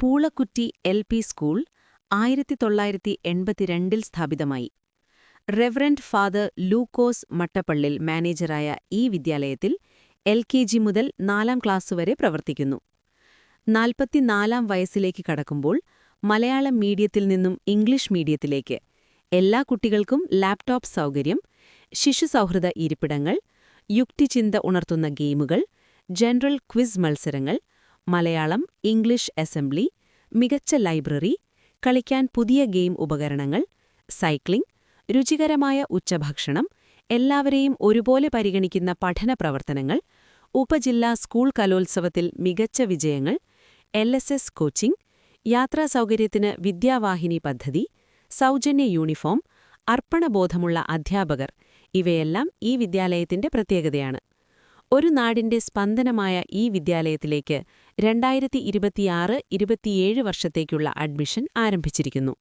Poolakkutty LP. School 1982-ൽ സ്ഥാപിതമായി. Reverend father Lukose Mattappallil മാനേജറായ ഈ വിദ്യാലയത്തിൽ എൽ.കെ.ജി. മുതൽ 4-ാം ക്ലാസ് വരെ പ്രവർത്തിക്കുന്നു. 44-ാം വയസ്സിലേക്ക് കടക്കുമ്പോൾ മലയാളം മീഡിയത്തിൽ നിന്നും ഇംഗ്ലീഷ് മീഡിയത്തിലേക്ക് എല്ലാ കുട്ടികൾക്കും ലാപ്ടോപ്പ് സൗകര്യം, ശിശുസൗഹൃദ ഇരിപ്പിടങ്ങൾ, യുക്തിചിന്ത ഉണർത്തുന്ന ഗെയിമുകൾ, ജനറൽ ക്വിസ് മത്സരങ്ങൾ, മലയാളം ഇംഗ്ലീഷ് അസംബ്ലി, മികച്ച ലൈബ്രറി, കളിക്കാൻ പുതിയ ഗെയിം ഉപകരണങ്ങൾ, സൈക്ലിംഗ്, രുചികരമായ ഉച്ചഭക്ഷണം, എല്ലാവരെയും ഒരുപോലെ പരിഗണിക്കുന്ന പഠന പ്രവർത്തനങ്ങൾ, ഉപജില്ലാ സ്കൂൾ കലോത്സവത്തിൽ മികച്ച വിജയങ്ങൾ, LSS കോച്ചിംഗ്, യാത്രാസൗകര്യത്തിന് വിദ്യാവാഹിനി പദ്ധതി, സൗജന്യ യൂണിഫോം, അർപ്പണബോധമുള്ള അധ്യാപകർ ഇവയെല്ലാം ഈ വിദ്യാലയത്തിന്റെ പ്രത്യേകതയാണ്. ഒരു നാടിന്റെ സ്പന്ദനമായ ഈ വിദ്യാലയത്തിലേക്ക് 2026-27 വർഷത്തേക്കുള്ള അഡ്മിഷൻ ആരംഭിച്ചിരിക്കുന്നു.